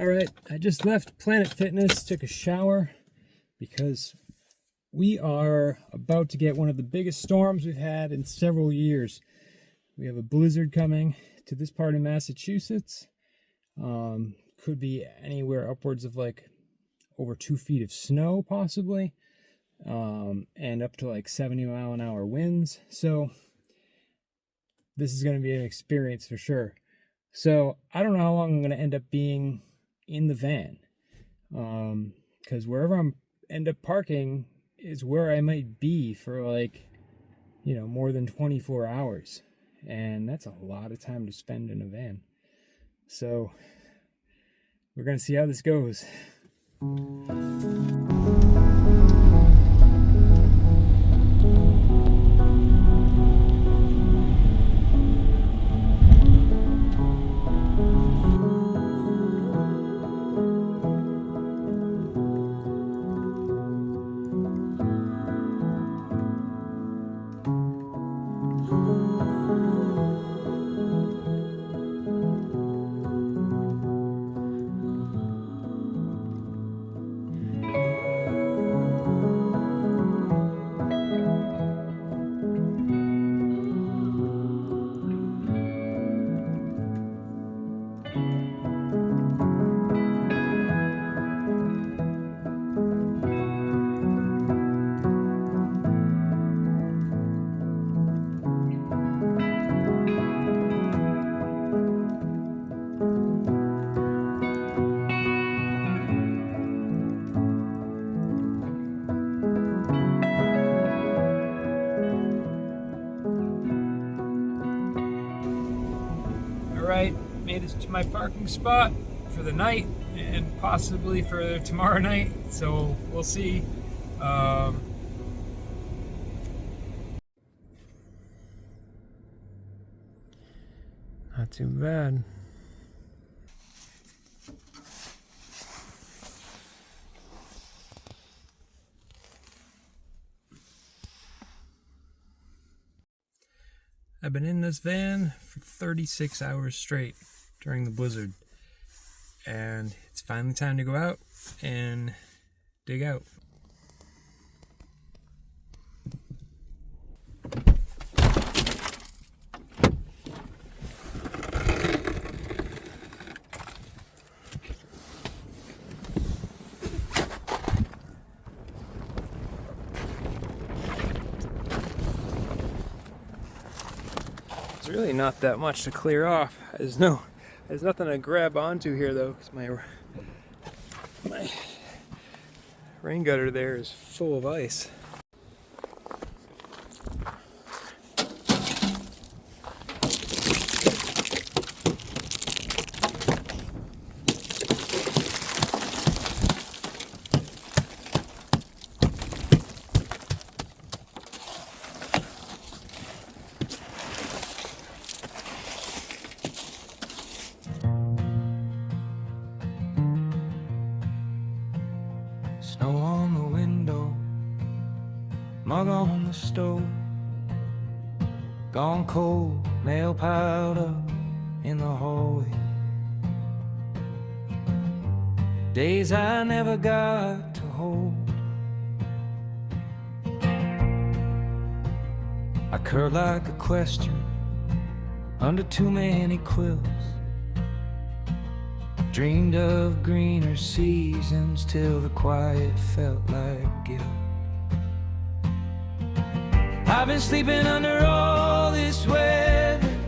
All right, I just left Planet Fitness, took a shower because we are about to get one of the biggest storms we've had in several years. We have a blizzard coming to this part of Massachusetts. Could be anywhere upwards of like over 2 feet of snow possibly, and up to like 70-mile-an-hour winds. So this is going to be an experience for sure. So I don't know how long I'm going to end up being in the van, because wherever I'm end up parking is where I might be for like, more than 24 hours. And that's a lot of time to spend in a van. So we're going to see how this goes. Alright, made it to my parking spot for the night and possibly for tomorrow night, so we'll see. Not too bad. I've been in this van for 36 hours straight during the blizzard, and it's finally time to go out and dig out. There's really not that much to clear off. There's nothing to grab onto here though, because my rain gutter there is full of ice. Snow on the window, mug on the stove, gone cold, mail piled up in the hallway. Days I never got to hold. I curled like a question under too many quilts. Dreamed of greener seasons till the quiet felt like guilt. I've been sleeping under all this weather,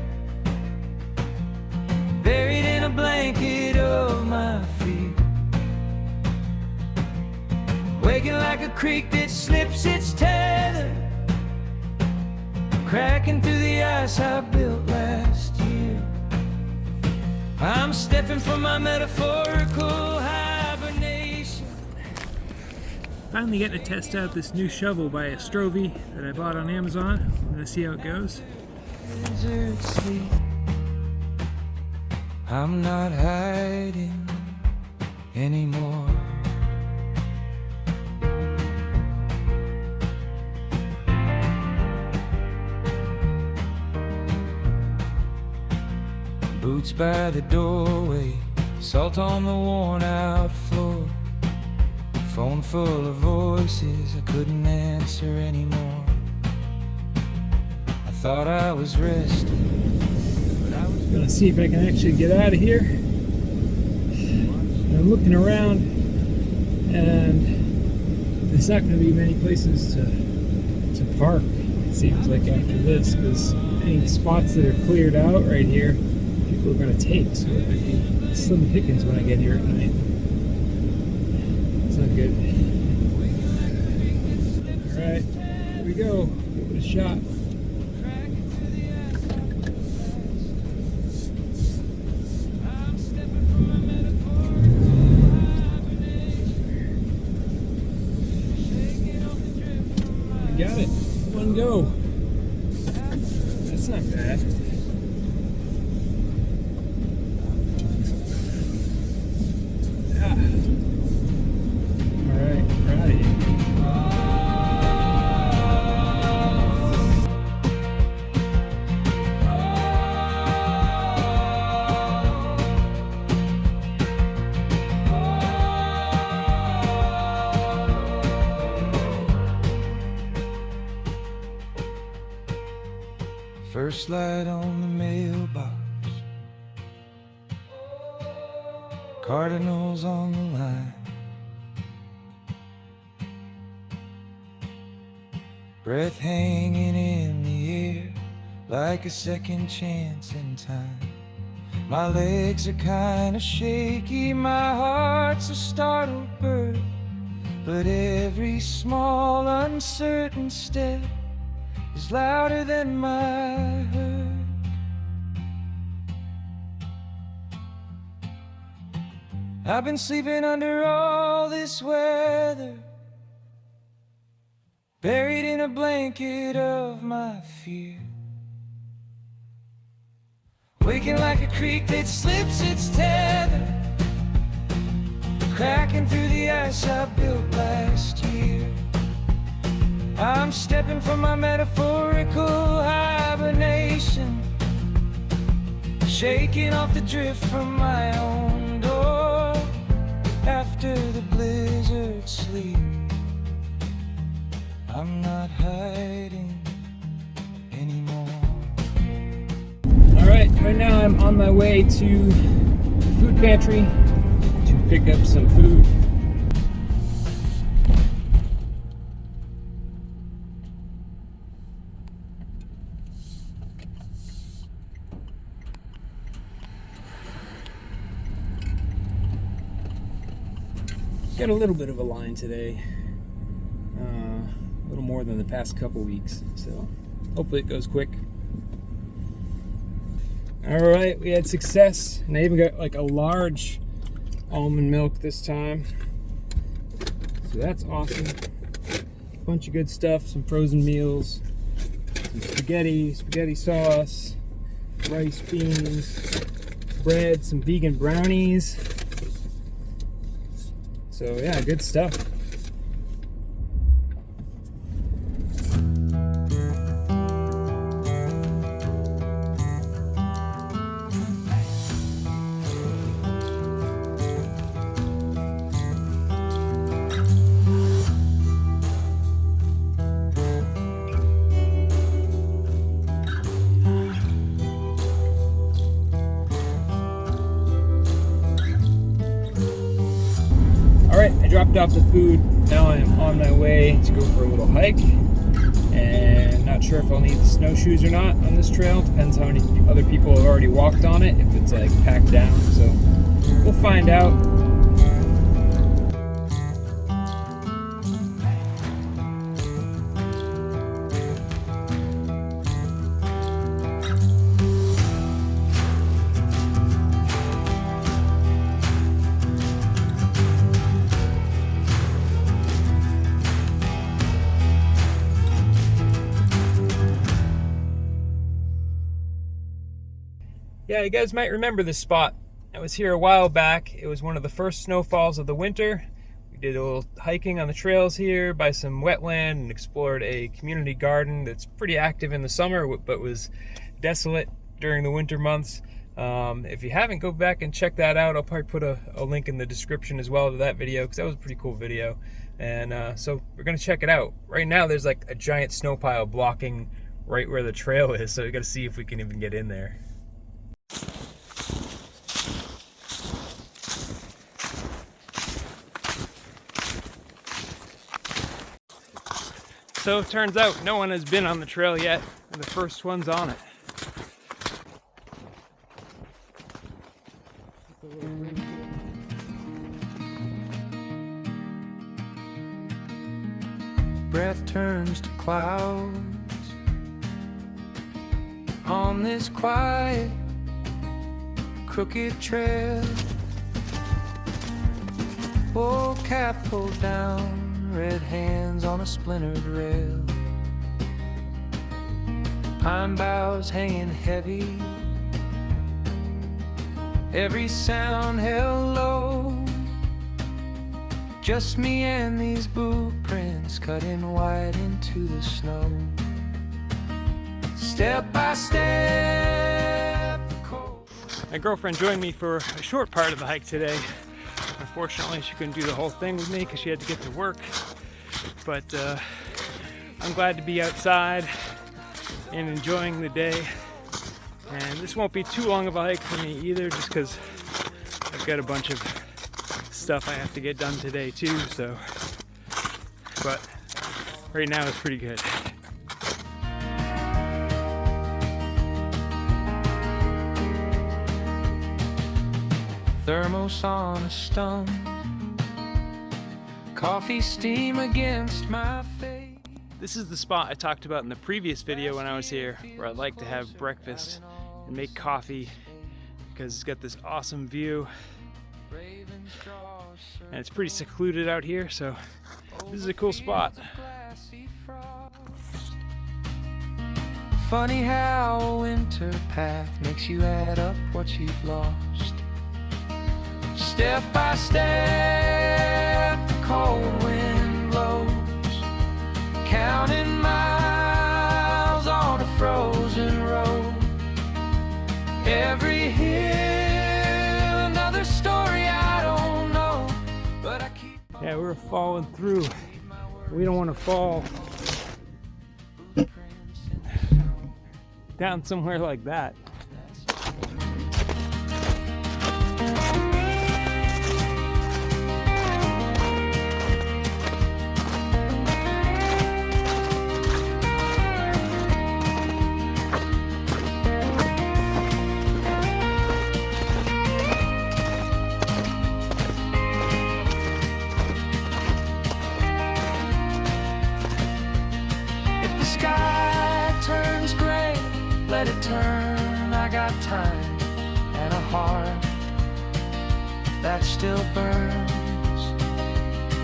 buried in a blanket of my fear, waking like a creek that slips its tether, cracking through the ice I built last year. I'm stepping from my metaphorical hibernation. Finally getting to test out this new shovel by Strovie that I bought on Amazon. I'm gonna see how it goes. Desert sleep. I'm not hiding anymore. Boots by the doorway, Salt on the worn out floor, phone full of voices I couldn't answer anymore. I thought I was resting, but I was Gonna see if I can actually get out of here. I'm looking around, and there's not going to be many places to park, it seems like, after this, because any spots that are cleared out right here, people are going to take, so it might be slim pickings when I get here at night. It's not good. Alright, here we go. Give it a shot. Got it. One go. That's not bad. Ah. All right, right. first light on the mailbox, cardinals on the line, breath hanging in the air like a second chance in time. My legs are kinda shaky, my heart's a startled bird, but every small uncertain step is louder than my hurt. I've been sleeping under all this weather, buried in a blanket of my fear, waking like a creek that slips its tether, cracking through the ice I built last year. I'm stepping from my metaphorical hibernation, shaking off the drift from my own door. After the blizzard sleep, I'm not hiding anymore. Alright, right now I'm on my way to the food pantry to pick up some food. Got a little bit of a line today, a little more than the past couple weeks, so hopefully it goes quick. Alright, we had success, and I even got like a large almond milk this time, so that's awesome. Bunch of good stuff, some frozen meals, some spaghetti sauce, rice, beans, bread, some vegan brownies. So yeah, good stuff. Alright, I dropped off the food. Now I'm on my way to go for a little hike. And not sure if I'll need the snowshoes or not on this trail. Depends how many other people have already walked on it, if it's like packed down. So we'll find out. Yeah, you guys might remember this spot. I was here a while back. It was one of the first snowfalls of the winter. We did a little hiking on the trails here by some wetland and explored a community garden that's pretty active in the summer but was desolate during the winter months. If you haven't, go back and check that out. I'll probably put a link in the description as well to that video, because that was a pretty cool video. And so we're gonna check it out. Right now there's like a giant snow pile blocking right where the trail is, so we gotta see if we can even get in there. So it turns out no one has been on the trail yet, and the first one's on it. Breath turns to clouds on this quiet, crooked trail. Oh, cap pulled down, red hands on a splintered rail. Pine boughs hanging heavy, every sound held low. Just me and these boot prints cutting wide into the snow. Step by step, the cold. My girlfriend joined me for a short part of the hike today. Unfortunately, she couldn't do the whole thing with me because she had to get to work. But I'm glad to be outside and enjoying the day. And this won't be too long of a hike for me either, just because I've got a bunch of stuff I have to get done today too, so. But right now it's pretty good. Thermos on a stump, coffee steam against my face. This is the spot I talked about in the previous video when I was here, where I like to have breakfast and make coffee because it's got this awesome view. And it's pretty secluded out here, so this is a cool spot. Funny how a winter path makes you add up what you've lost. Step by step, the cold wind blows, counting miles on a frozen road. Every hill, another story I don't know, but I keep on. Yeah, we're falling through. We don't want to fall down somewhere like that. Let it turn, I got time and a heart that still burns.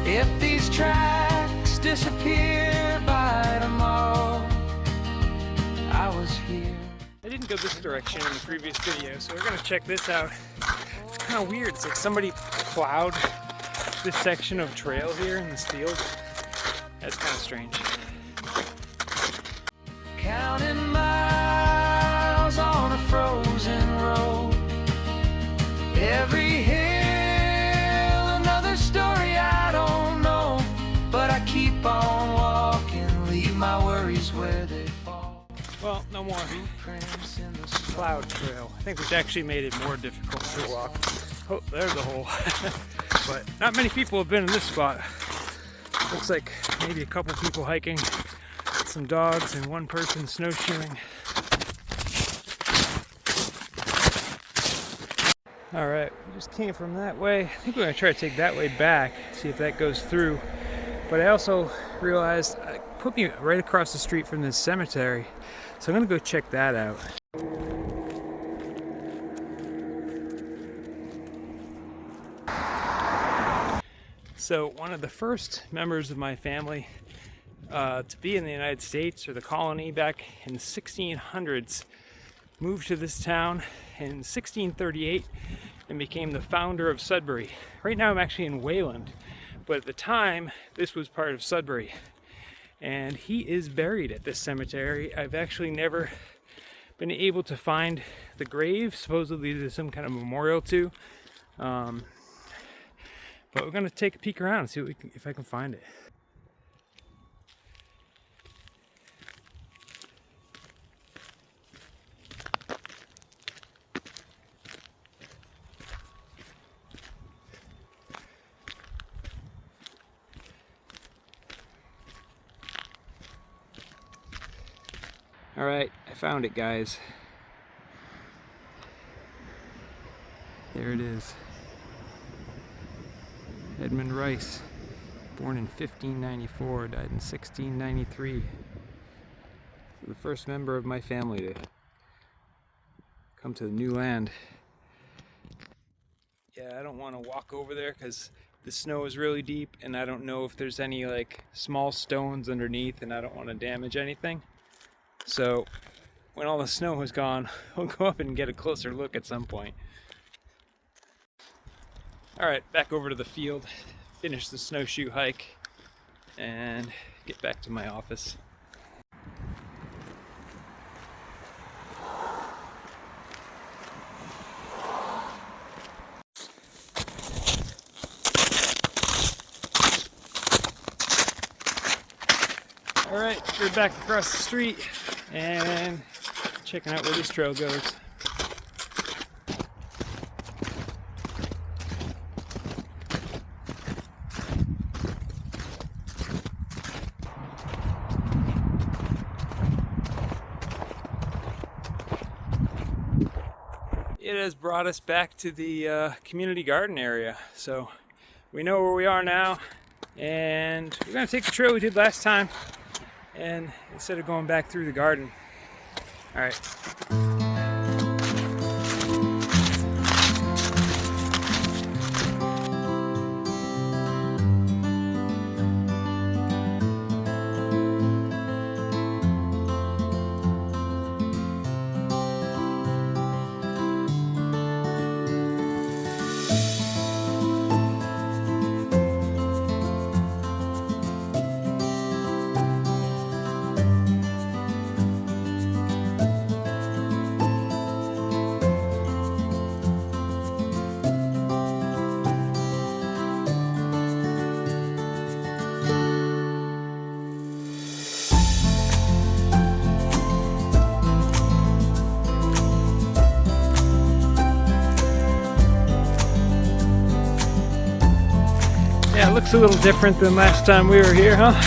If these tracks disappear by tomorrow, I was here. I didn't go this direction in the previous video, so we're gonna check this out. It's kind of weird. It's like somebody plowed this section of trail here in this field. That's kind of strange. Counting miles on a frozen road. Every hill, another story I don't know. But I keep on walking, leave my worries where they fall. Well, no more plowed trail. I think which actually made it more difficult to walk. Oh, there's a hole. But not many people have been in this spot. Looks like maybe a couple people hiking, some dogs, and one person snowshoeing. All right, we just came from that way. I think we're gonna try to take that way back, see if that goes through. But I also realized it put me right across the street from this cemetery. So I'm gonna go check that out. So one of the first members of my family to be in the United States or the colony back in the 1600s moved to this town in 1638 and became the founder of Sudbury. Right now I'm actually in Wayland, but at the time this was part of Sudbury. And he is buried at this cemetery. I've actually never been able to find the grave. Supposedly there's some kind of memorial to. But we're gonna take a peek around and see what if I can find it. All right, I found it, guys. There it is. Edmund Rice, born in 1594, died in 1693. The first member of my family to come to the new land. Yeah, I don't want to walk over there because the snow is really deep and I don't know if there's any like small stones underneath, and I don't want to damage anything. So when all the snow is gone, we'll go up and get a closer look at some point. All right, back over to the field, finish the snowshoe hike, and get back to my office. All right, we're back across the street and checking out where this trail goes. It has brought us back to the community garden area, so we know where we are now, and we're going to take the trail we did last time, and instead of going back through the garden. All right. Yeah, it looks a little different than last time we were here, huh?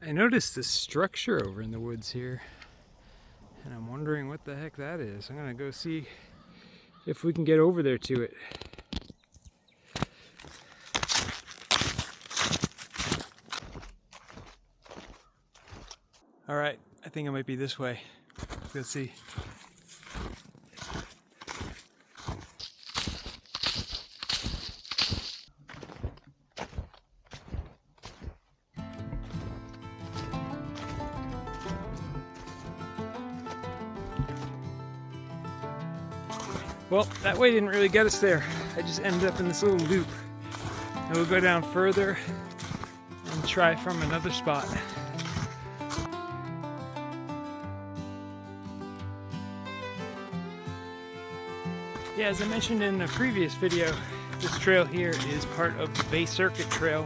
I noticed this structure over in the woods here, and I'm wondering what the heck that is. I'm gonna go see if we can get over there to it. All right, I think it might be this way. Let's see. Well, that way didn't really get us there. I just ended up in this little loop. And we'll go down further and try from another spot. Yeah, as I mentioned in a previous video, this trail here is part of the Bay Circuit Trail,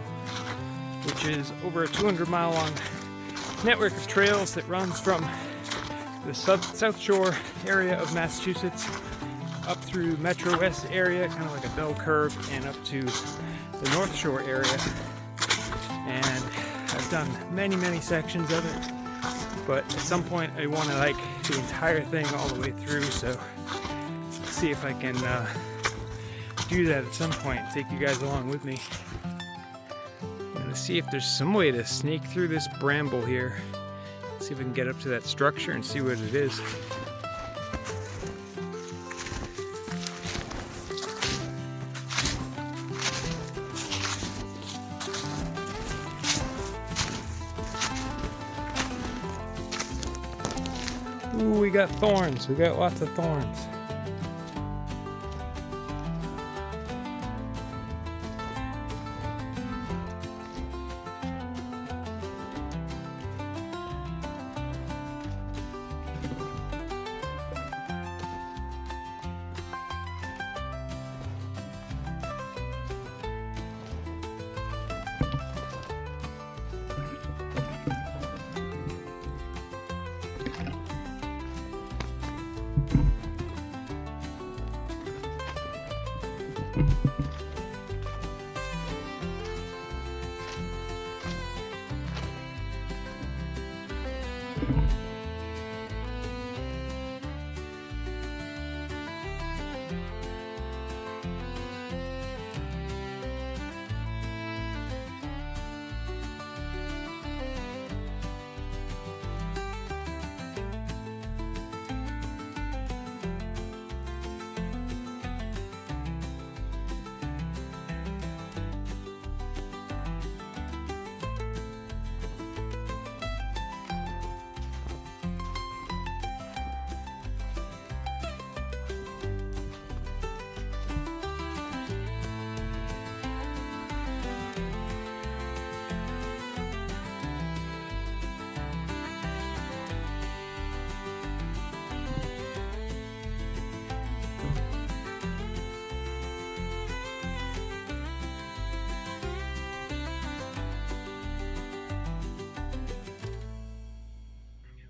which is over a 200-mile long network of trails that runs from the South Shore area of Massachusetts up through Metro West area, kind of like a bell curve, and up to the North Shore area. and I've done many sections of it, but at some point I want to like the entire thing all the way through, so see if I can do that at some point, take you guys along with me. I'm gonna see if there's some way to sneak through this bramble here, see if I can get up to that structure and see what it is. Ooh, we got thorns. We got lots of thorns.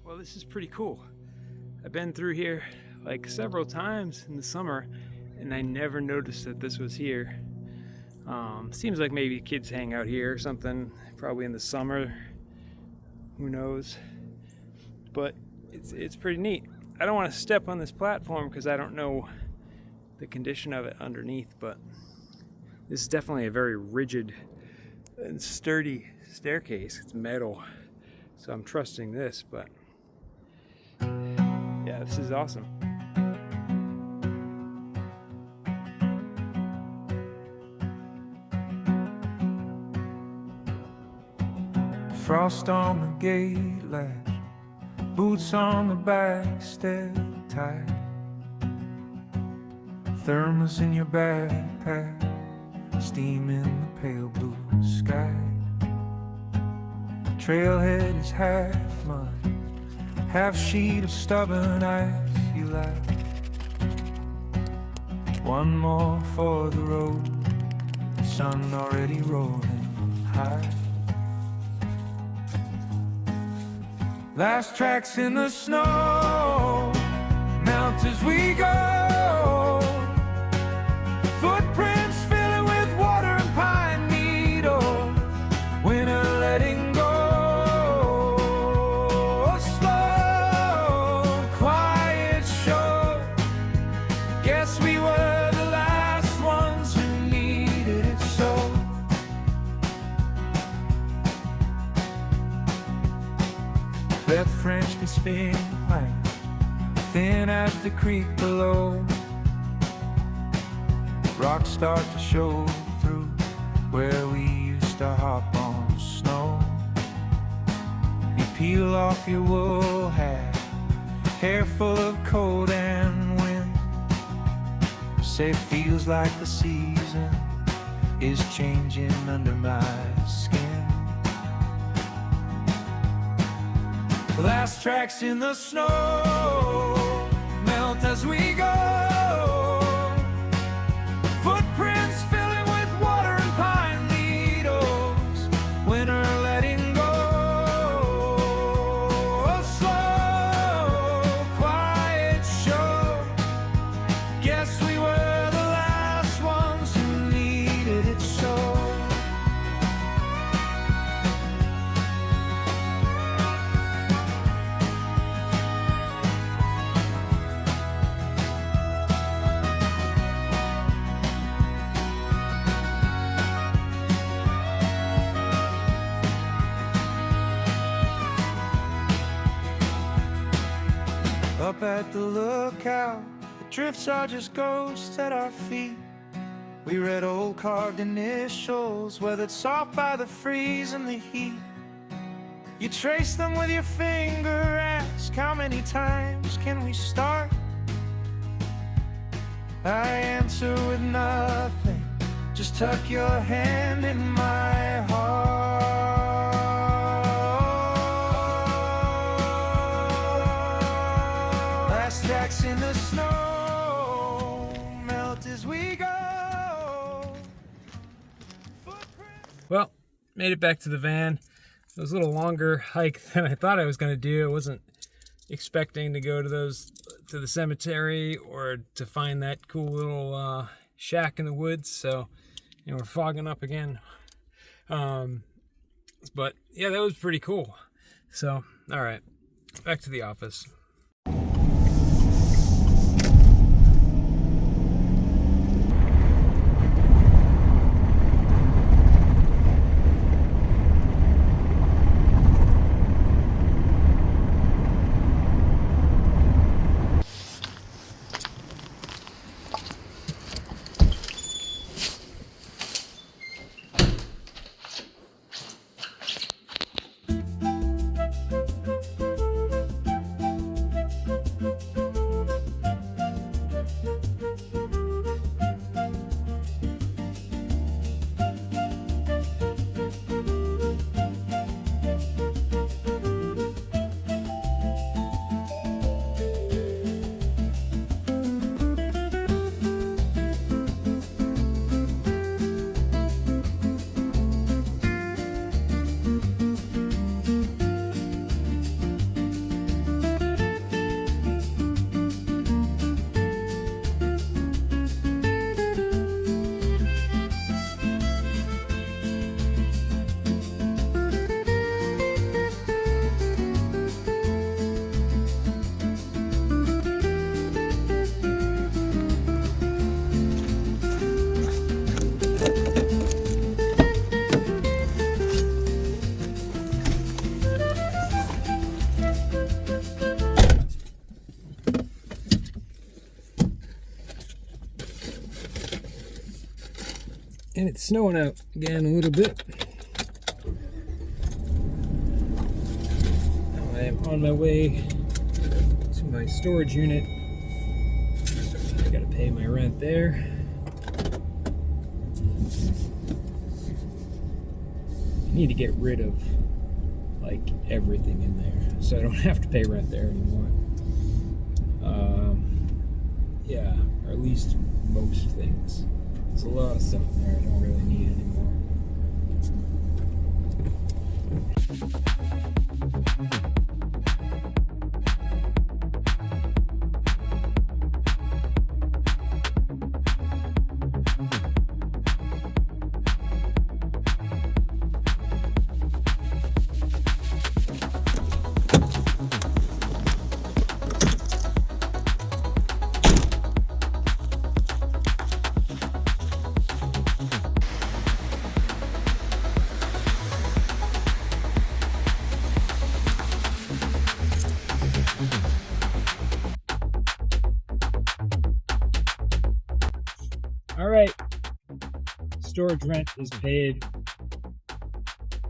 Well, this is pretty cool. I've been through here like several times in the summer and I never noticed that this was here. Seems like maybe kids hang out here or something, probably in the summer, who knows. But it's pretty neat. I don't want to step on this platform because I don't know the condition of it underneath, but this is definitely a very rigid and sturdy staircase. It's metal, so I'm trusting this, but yeah, this is awesome. Frost on the gate latch, boots on the back step tight, thermos in your backpack, steam in the pale blue sky. Trailhead is half mud, half sheet of stubborn ice you like. One more for the road, the sun already rolling high. Last tracks in the snow, melt as we go. Footprints filling with water and pine needles. Winter letting go. Slow, quiet show. Guess we were the last ones who needed it so. Let the Frenchman spin plank thin at the creek below. Rocks start to show through where we used to hop on snow. You peel off your wool hat, hair full of cold and wind. Say it feels like the season is changing under my skin. Last tracks in the snow, melt as we go. Footprints filling with water and pine needles. Winter letting go. A slow, quiet show. Guess we were the last ones who needed it so. up at the lookout. The drifts are just ghosts at our feet. We read old carved initials, weathered soft by the freeze and the heat. You trace them with your finger, ask how many times can we start? I answer with nothing, just tuck your hand in my heart. Last tracks in the snow, melt as we go. Well, made it back to the van. It was a little longer hike than I thought I was going to do. I wasn't expecting to go to the cemetery or to find that cool little shack in the woods. So, you know, we're fogging up again. But yeah, that was pretty cool. So, all right, back to the office. And it's snowing out again a little bit. Now I am on my way to my storage unit. I gotta pay my rent there. I need to get rid of like everything in there so I don't have to pay rent there anymore. Yeah, or at least most things. There's a lot of stuff in there I don't really need anymore. All right, storage rent is paid,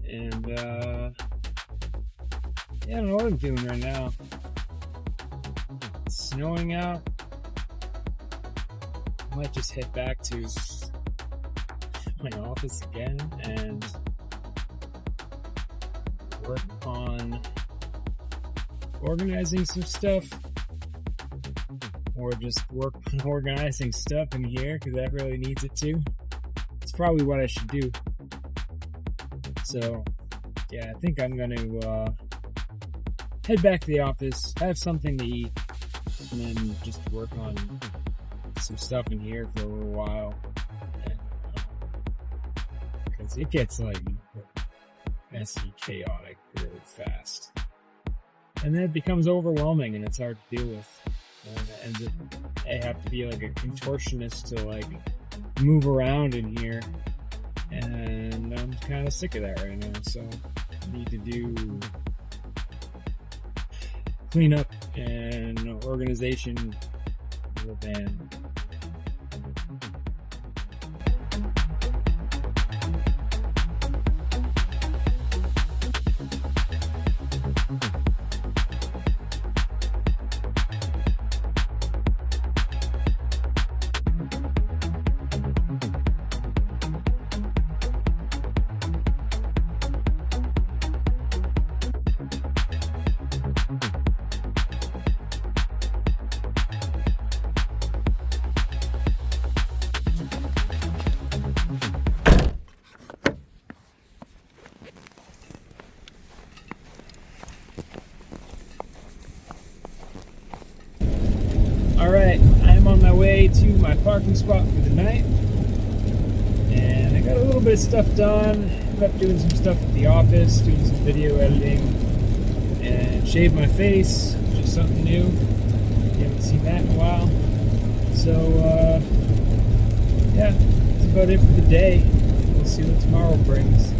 and yeah, I don't know what I'm doing right now. It's snowing out. I might just head back to my office again and work on organizing some stuff. Or just work on organizing stuff in here, because that really needs it too. It's probably what I should do. So, yeah, I think I'm going to head back to the office, have something to eat, and then just work on some stuff in here for a little while. Because it gets, like, messy, chaotic really fast. And then it becomes overwhelming, and it's hard to deal with. And I have to be like a contortionist to like move around in here, and I'm kind of sick of that right now. So I need to do cleanup and organization of the van. Alright, I'm on my way to my parking spot for the night. And I got a little bit of stuff done. Ended up doing some stuff at the office, doing some video editing, and shaved my face, which is something new. You haven't seen that in a while. So, yeah, that's about it for the day. We'll see what tomorrow brings.